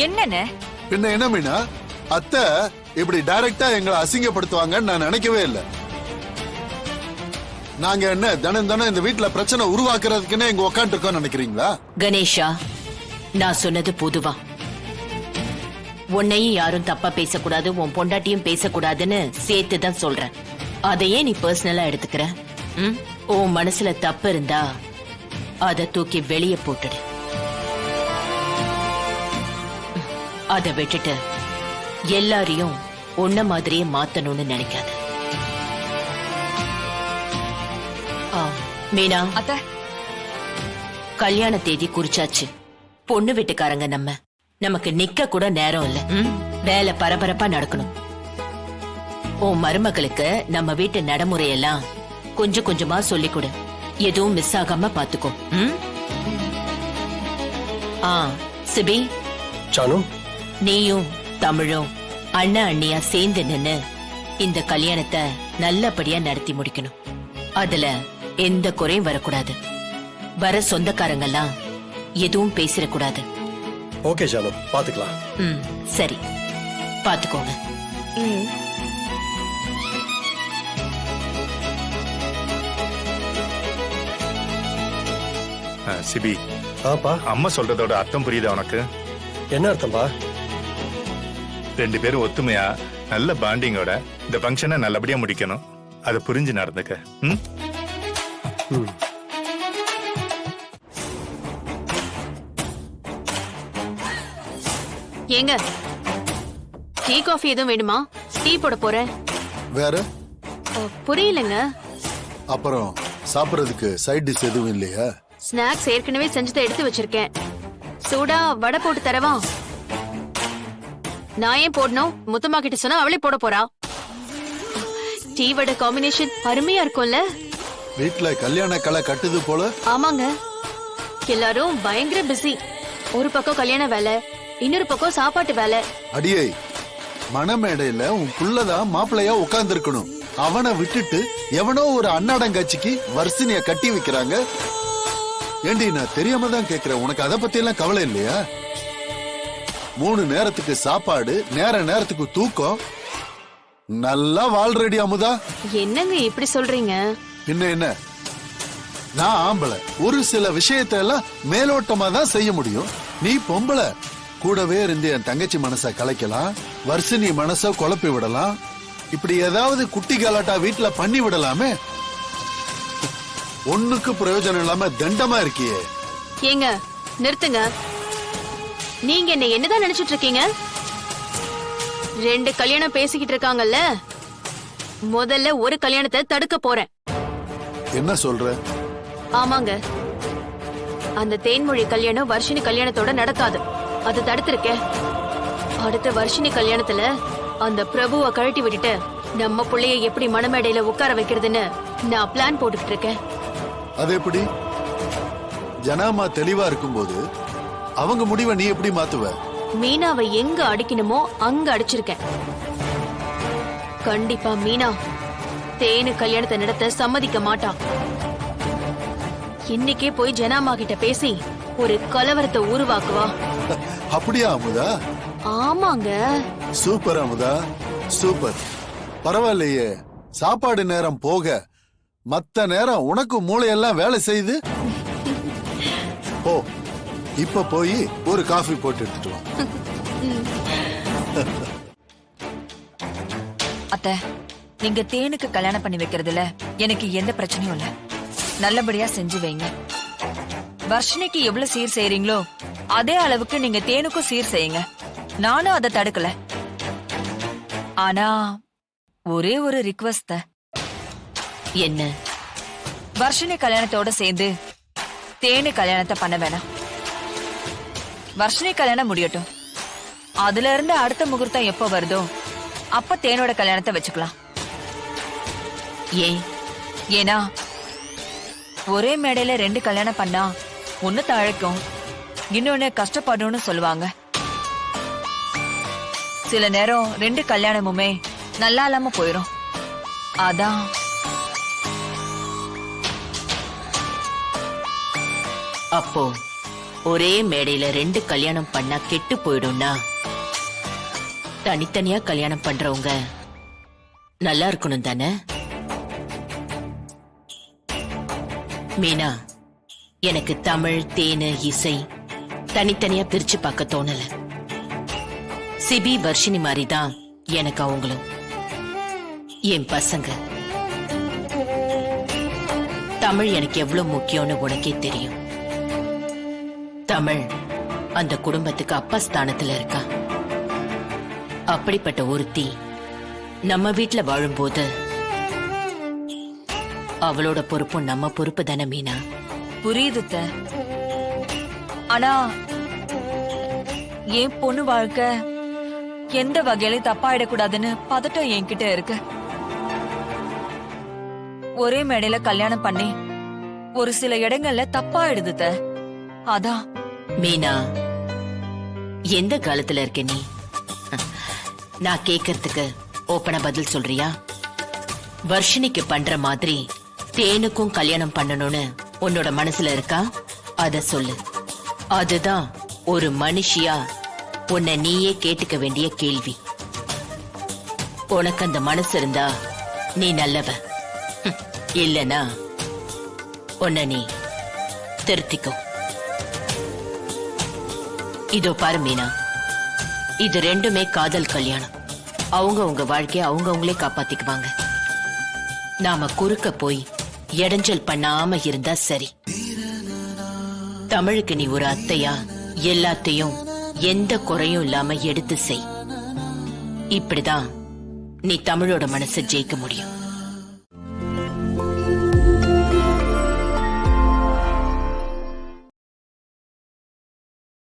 என்னன்னு? பின்ன என்ன மீனா, அத்தை இப்படி டைரக்டா எங்களை அசிங்கப்படுத்துவாங்கன்னு நான் நினைக்கவே இல்லை. நாங்க என்ன தினம் தினம் இந்த வீட்டுல பிரச்சனை உருவாக்குறதுக்குன்னு எங்க உட்காந்து இருக்கோம் நினைக்கிறீங்களா? கணேஷா, நான் சொன்னது பொதுவா. உன்னையும் யாரும் தப்பா பேசக்கூடாது, உன் பொண்டாட்டியும் பேசக்கூடாதுன்னு சேர்த்துதான் சொல்றேன். அதையே நீ பர்சனலா எடுத்துக்கிற. உன் மனசுல தப்பு இருந்தா அதை தூக்கி வெளியே போட்டுடு. அதை விட்டுட்டு எல்லாரையும் உன்ன மாதிரியே மாத்தணும்னு நினைக்காத. மீனா அத்தை, கல்யாண தேதி குறிச்சாச்சு. பொண்ணு வீட்டுக்காரங்க நமக்கு நிக்க கூட நேரம் இல்ல. வேலை பரபரப்பா நடக்கணும். உன் மருமகளுக்கு நம்ம வீட்டு நடைமுறையெல்லாம் கொஞ்சம் கொஞ்சமா சொல்லிக் கொடு. எதுவும் மிஸ் ஆகாம பாத்துக்கோ. சிபி, சானு, நீயும் தமிழும் அண்ணா அண்ணியா சேர்ந்து நின்னு இந்த கல்யாணத்தை நல்லபடியா நடத்தி முடிக்கணும். அதுல எந்த குறையும் வரக்கூடாது. வர சொந்தக்காரங்கெல்லாம் எதுவும் பேசிடக்கூடாது. ஓகே சானு, பாத்துக்கலாம். சரி, பாத்துக்கோங்க. சிபி, ஆப்பா, அம்மா சொல்றதோட அர்த்தம் புரியுதா உனக்கு? என்ன அர்த்தம்பா? ரெண்டு பேரும் ஒத்துமையா நல்ல பாண்டிங்கோட இந்த ஃபங்க்ஷனை நல்லபடியா முடிக்கணும். அதை புரிஞ்சு நடந்துக்க. ஏங்க, டீ காஃபி எதுவும் வேணுமா? டீ போட போறேன். வேற புரியலங்க. அப்புறம் சாப்பிடறதுக்கு சைட் டிஷ் எதுவும் இல்லையா? ஸ்நாக்ஸ் ஏற்கனவே செஞ்சதை எடுத்து வச்சிருக்கேன். சூடா வடை போட்டு தரவா? நான் ஏன் போடணும்? முத்தம்மா கிட்ட சொன்னா அவளே போட போறா. டீ வடை காம்பினேஷன் அருமையா இருக்கும்ல? வீட்டுல கல்யாண கலை கட்டுது போல. ஆமாங்க, எல்லாரும் பயங்கர பிஸி. ஒரு பக்கம் கல்யாண வேலை, இன்னொரு பக்கம் சாப்பாட்டு வேலை. அடியே, மணமேடையில உன் புள்ளதான் மாப்பிள்ளையா உட்கார்ந்து இருக்கணும். அவனை விட்டுட்டு எவனோ ஒரு அன்னாடங்காட்சிக்கு வர்சினிய கட்டி வைக்கிறாங்க. ஏண்டி, நான் தெரியாம தான் கேக்குறேன், உனக்கு அதை பத்தி எல்லாம் கவலை இல்லையா? 3 நேரத்துக்கு சாப்பாடு, நேரத்துக்கு தூக்கம், நல்லா வாழ்றடி அமுதா. என்னங்க இப்படி சொல்றீங்க? என்ன, நான் ஆம்பளை, ஒரு சில விஷயத்த எல்லாம் மேலோட்டமா தான் செய்ய முடியும். நீ பொம்பளை, கூடவே இருந்து என் தங்கச்சி மனச கலைக்கலாம், வர்ஷினி மனச குழப்பி விடலாம். இப்படி ஏதாவது குட்டி கலாட்டா வீட்டுல பண்ணி விடலாமே. ஒண்ணுக்கு பிரயோஜனம் இல்லாம தண்டமா இருக்கியே. ஏங்க நிறுத்துங்க. நீங்க என்னதான் நினைச்சிட்டு இருக்கீங்க? 2 கல்யாணம் பேசிக்கிட்டு இருக்காங்கல்ல, முதல்ல ஒரு கல்யாணத்தை தடுக்க போறேன். என்ன சொல்ற? ஆமாங்க, அந்த தேன்மொழி கல்யாணம் வர்ஷினி கல்யாணத்தோட நடக்காது. அது தடுத்திருக்கேன். அடுத்த வர்ஷினி கல்யாணத்துல அந்த பிரபுவை கழட்டி விட்டுட்டு நம்ம பிள்ளைய எப்படி மணமேடையில உட்கார வைக்கிறதுன்னு நான் பிளான் போட்டுக்கிட்டு இருக்கேன். அது எப்படி? ஜனாமா தெளிவா இருக்கும்போது அவங்க முடிவை நீ எப்படி மாத்துவ? மீனாவை எங்க அடிக்கணுமோ அங்க அடிச்சிருக்கேன். கண்டிப்பா மீனா தேனு கல்யாணத்தை நடத்த சம்மதிக்க மாட்டா. இன்னைக்கே போய் ஜனாமா கிட்ட பேசி ஒரு கலவரத்தை உருவாக்குவா. அப்படியா அமுதா? ஆமாங்க. Super Amudha, super. பரவாயில்லையே, சாப்பாடு நேரம் போக மத்த நேரம் உனக்கு மூளையெல்லாம் வேலை செய்யுது. ஓ, இப்ப போய் ஒரு காஃபி போட்டு எடுத்துட்டு வா. அத்தை, நீங்க தேனுக்கு கல்யாணம் பண்ணி வைக்கிறதுல எனக்கு எந்த பிரச்சனையும் இல்ல. நல்லபடியா செஞ்சு வைங்க. வர்ஷினிக்கு எவ்வளவு சீர் செய்யறீங்களோ அதே அளவுக்கு நீங்க தேனுக்கும் சீர் செய்யுங்க. நானும் அதை தடுக்கல. ஆனா ஒரே ஒரு ரிக்வெஸ்ட். என்ன? வர்ஷினி கல்யாணத்தோட சேர்ந்து தேனு கல்யாணத்தை பண்ண வேணாம். வர்ஷினி கல்யாணம் முடியட்டும். அதுல இருந்து அடுத்த முகூர்த்தம் எப்ப வருதோ அப்ப தேனோட கல்யாணத்தை வச்சுக்கலாம். ஏன்? ஏன்னா ஒரே மேடையில 2 கல்யாணம் பண்ணா ஒண்ணு தழைக்கும், இன்னொன்னு கஷ்டப்படும்னு சொல்லுவாங்க. சில நேரம் 2 கல்யாணமுமே நல்லா இல்லாம போயிரும். அதான் அப்போ ஒரே மேடையில 2 கல்யாணம் பண்ணா கெட்டு போயிடும்னா தனித்தனியா கல்யாணம் பண்றவங்க நல்லா இருக்கணும் தானே? மீனா, எனக்கு தமிழ், தேனு, இசை தனித்தனியா பிரிச்சு பார்க்க தோணல. சிபி, வர்ஷினி மாதிரிதான் எனக்கு அவங்களும். என் பசங்க. தமிழ் எனக்கு எவ்வளவு முக்கியம்னு உனக்கே தெரியும். தமிழ் அந்த குடும்பத்துக்கு அப்பா ஸ்தானத்துல இருக்கா. அப்படிப்பட்ட ஒருத்தி நம்ம வீட்டுல வாழும்போது அவளோட பொறுப்பும் நம்ம பொறுப்பு தானே மீனா? புரியுது அத்தை. ஆனா என் பொண்ணு வாழ்க்கை எந்த வகையிலும் தப்பாயிடக்கூடாதுன்னு பதட்டம் என்கிட்ட இருக்கு. ஒரே மேடையில கல்யாணம் பண்ணி ஒரு சில இடங்கள்ல தப்பாயிடுது அத்தை. அதான். மீனா, எந்த காலத்துல இருக்க நீ? நான் கேக்குறதுக்கு ஓப்பனா பதில் சொல்றியா? வர்ஷினிக்கு பண்ற மாதிரி தேனுக்கும் கல்யாணம் பண்ணணும்னு உன்னோட மனசுல இருக்கா? அத சொல்லு. அதுதான் ஒரு மனுஷியா உன்னை நீயே கேட்டுக்க வேண்டிய கேள்வி. உனக்கு அந்த மனசு இருந்தா நீ நல்லவ, இல்லனா உன்னை நீ திருத்திக்கோ. இதோ பாரு மீனா, இது ரெண்டுமே காதல் கல்யாணம். அவங்க உங்க வாழ்க்கைய அவங்களே காப்பாத்திக்குவாங்க. நாம குறுக்க போய் இடைஞ்சல் பண்ணாம இருந்தா சரி. தமிழுக்கு நீ ஒரு அத்தையா எல்லாத்தையும் எந்த குறையும் இல்லாம எடுத்து செய். இப்படிதான் நீ தமிழோட மனசை ஜெயிக்க முடியும்.